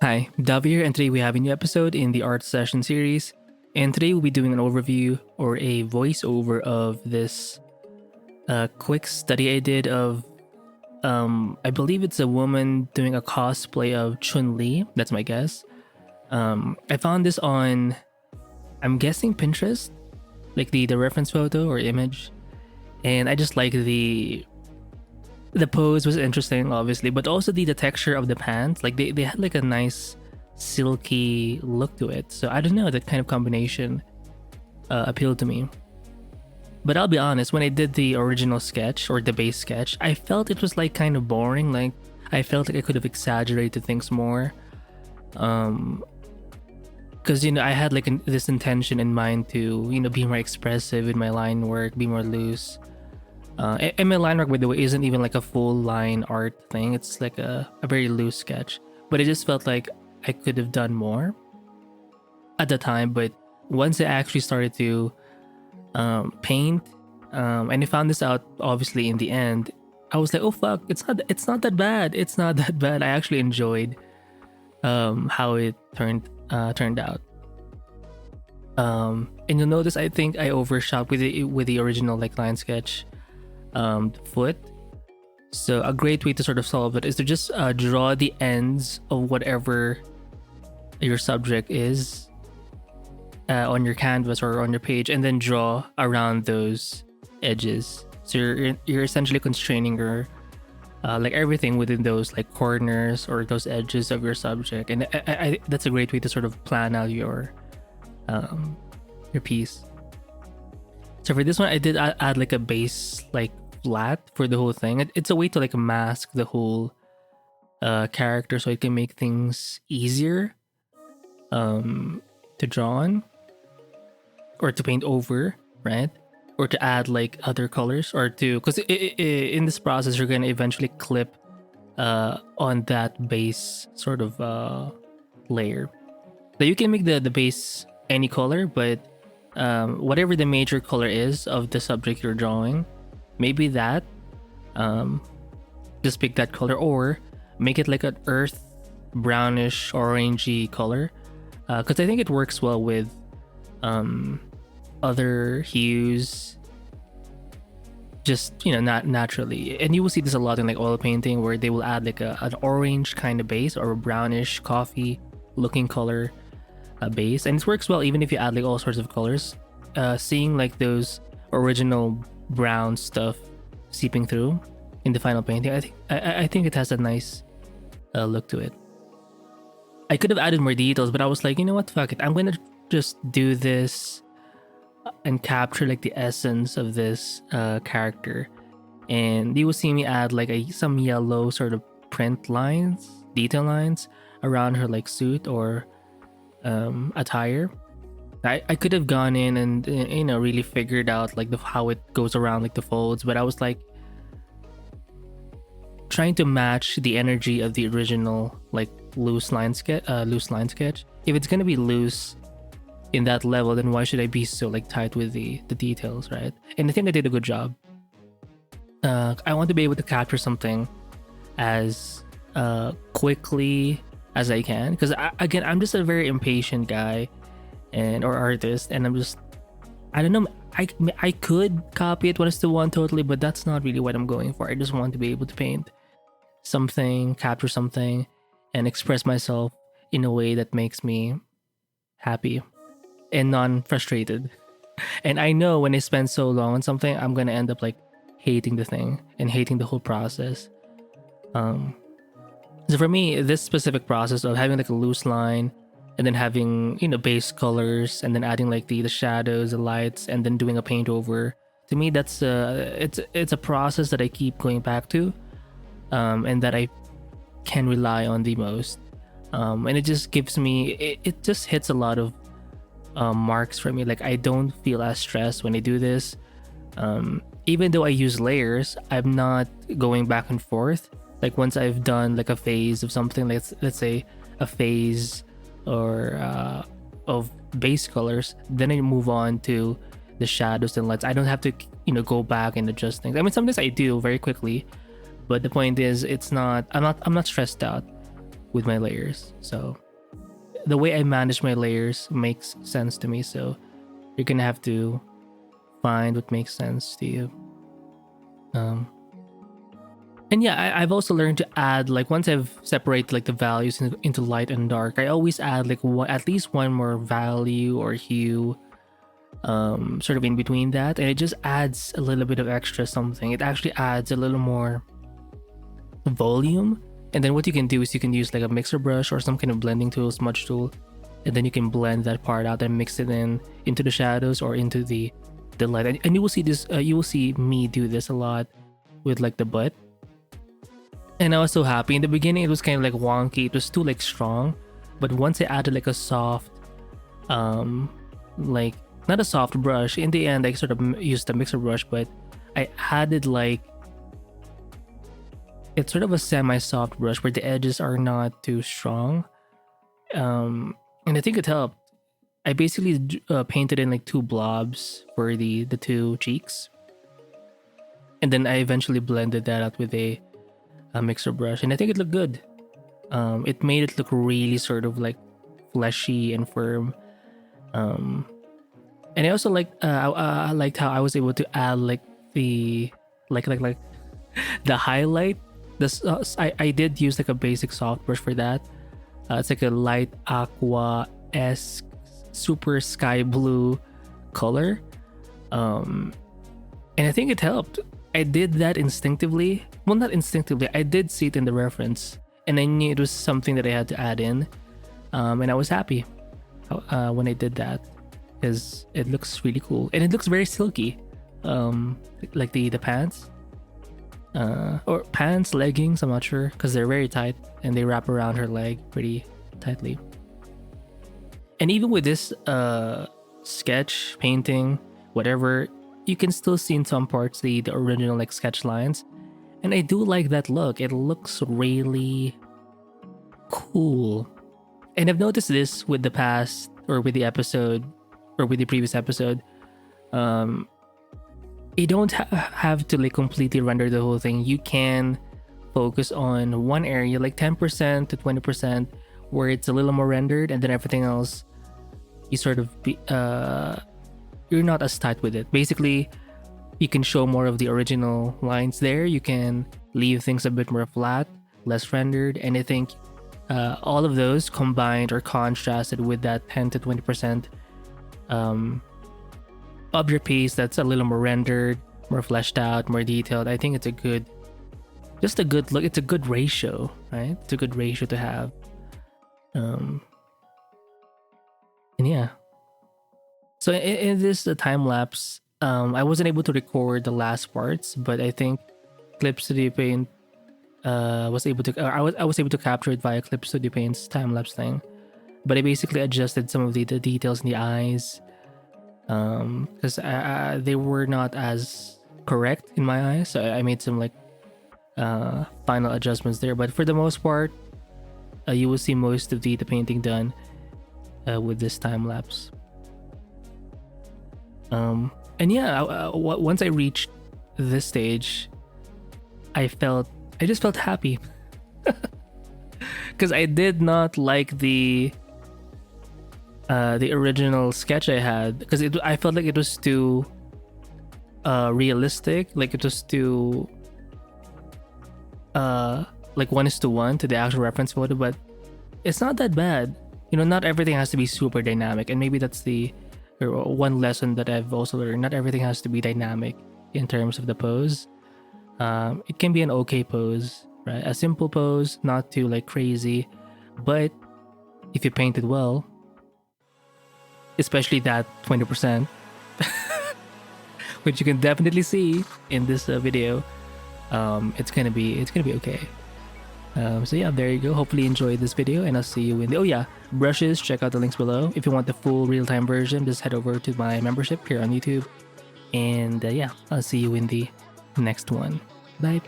Hi, Davi here, and today we have a new episode in the art session series. And today we'll be doing an overview or a voiceover of this quick study I did of, I believe it's a woman doing a cosplay of Chun-Li. That's my guess. I found this on, I'm guessing Pinterest, like the reference photo or image. And I just like the pose was interesting, obviously, but also the texture of the pants. Like they had like a nice silky look to it. So I don't know, that kind of combination appealed to me. But I'll be honest, when I did the original sketch or the base sketch, I felt it was like kind of boring. Like I felt like I could have exaggerated things more. Because I had like this intention in mind to be more expressive in my line work, be more loose. And my line work, by the way, isn't even like a full line art thing. It's like a very loose sketch. But it just felt like I could have done more at the time. But once I actually started to paint, and I found this out obviously in the end, I was like, oh fuck, it's not that bad. It's not that bad. I actually enjoyed how it turned out. And you'll notice I think I overshot with the original like line sketch foot. So a great way to sort of solve it is to just draw the ends of whatever your subject is on your canvas or on your page, and then draw around those edges. So you're essentially constraining your like everything within those like corners or those edges of your subject, and I that's a great way to sort of plan out your piece. So for this one, I did add like a base like flat for the whole thing. It's a way to like mask the whole character, so it can make things easier to draw on or to paint over, right? Or to add like other colors, or to, because in this process you're gonna eventually clip on that base sort of layer. So you can make the base any color, but whatever the major color is of the subject you're drawing, maybe that just pick that color, or make it like an earth brownish orangey color, because I think it works well with other hues, just not naturally. And you will see this a lot in like oil painting, where they will add like an orange kind of base or a brownish coffee looking color base, and it works well even if you add like all sorts of colors. Seeing like those original brown stuff seeping through in the final painting, I think it has a nice look to it. I could have added more details, but I was like, you know what, fuck it, I'm gonna just do this and capture like the essence of this character. And you will see me add like some yellow sort of print lines, detail lines around her like suit or attire. I could have gone in and really figured out like how it goes around like the folds, but I was like trying to match the energy of the original like loose line sketch. If it's gonna be loose in that level, then why should I be so like tight with the details, right? And I think I did a good job. I want to be able to capture something as quickly as I can, because again, I'm just a very impatient guy or artist, and I don't know, I could copy it 1:1 totally, but that's not really what I'm going for. I just want to be able to paint something, capture something, and express myself in a way that makes me happy and non-frustrated. And I know when I spend so long on something, I'm gonna end up like hating the thing and hating the whole process. So for me, this specific process of having like a loose line, and then having base colors, and then adding like the shadows, the lights, and then doing a paint over, to me that's it's a process that I keep going back to, and that I can rely on the most. And it just gives me, it just hits a lot of marks for me. Like I don't feel as stressed when I do this. Even though I use layers, I'm not going back and forth. Like once I've done like a phase of something, let's say a phase or of base colors, then I move on to the shadows and lights. I don't have to go back and adjust things. I mean, sometimes I do very quickly, but the point is, I'm not stressed out. with my layers. So the way I manage my layers makes sense to me. So you're gonna have to find what makes sense to you. And yeah, I've also learned to add, like, once I've separated like the values into light and dark, I always add like at least one more value or hue sort of in between that, and it just adds a little bit of extra something. It actually adds a little more volume. And then what you can do is you can use like a mixer brush or some kind of blending tool, smudge tool, and then you can blend that part out and mix it into the shadows or into the light. And you will see this, you will see me do this a lot with like the butt. And I was so happy. In the beginning, it was kind of like wonky. It was too like strong, but once I added like a soft, like not a soft brush. In the end, I sort of used a mixer brush, but I added like, it's sort of a semi-soft brush where the edges are not too strong. And I think it helped. I basically painted in like 2 blobs for the 2 cheeks. And then I eventually blended that out with a mixer brush. And I think it looked good. It made it look really sort of like fleshy and firm. And I also liked how I was able to add like the like the highlight. I did use like a basic soft brush for that. It's like a light aqua-esque super sky blue color. And I think it helped. I did that instinctively. Well, not instinctively. I did see it in the reference, and I knew it was something that I had to add in. And I was happy when I did that, because it looks really cool and it looks very silky. Like the pants. Or pants, leggings, I'm not sure, because they're very tight and they wrap around her leg pretty tightly. And even with this sketch, painting, whatever, you can still see in some parts the original like sketch lines. And I do like that look. It looks really cool. And I've noticed this with the past, or with the episode, or with the previous episode. You don't have to like completely render the whole thing. You can focus on one area, like 10% to 20%, where it's a little more rendered, and then everything else, you sort of you're not as tight with it. Basically, you can show more of the original lines there. You can leave things a bit more flat, less rendered, and I think all of those combined or contrasted with that 10 to 20% of your piece that's a little more rendered, more fleshed out, more detailed. I think it's a good look. It's a good ratio, right? It's a good ratio to have. And yeah. So in this time lapse, I wasn't able to record the last parts, but I think Clip Studio Paint was able to. I was able to capture it via Clip Studio Paint's time lapse thing, but I basically adjusted some of the details in the eyes, because they were not as correct in my eyes. So I made some like final adjustments there. But for the most part, you will see most of the painting done with this time lapse. And yeah, once I reached this stage, I just felt happy, because I did not like the original sketch I had, because I felt like it was too realistic. Like it was too like 1:1 to the actual reference photo. But it's not that bad. You know, not everything has to be super dynamic, and maybe that's one lesson that I've also learned. Not everything has to be dynamic in terms of the pose. It can be an okay pose, right? A simple pose, not too like crazy, but if you paint it well, especially that 20%, which you can definitely see in this video, it's gonna be okay. So yeah, there you go. Hopefully you enjoyed this video, and I'll see you in the... Oh yeah, brushes, check out the links below. If you want the full real-time version, just head over to my membership here on YouTube. And yeah, I'll see you in the next one. Bye.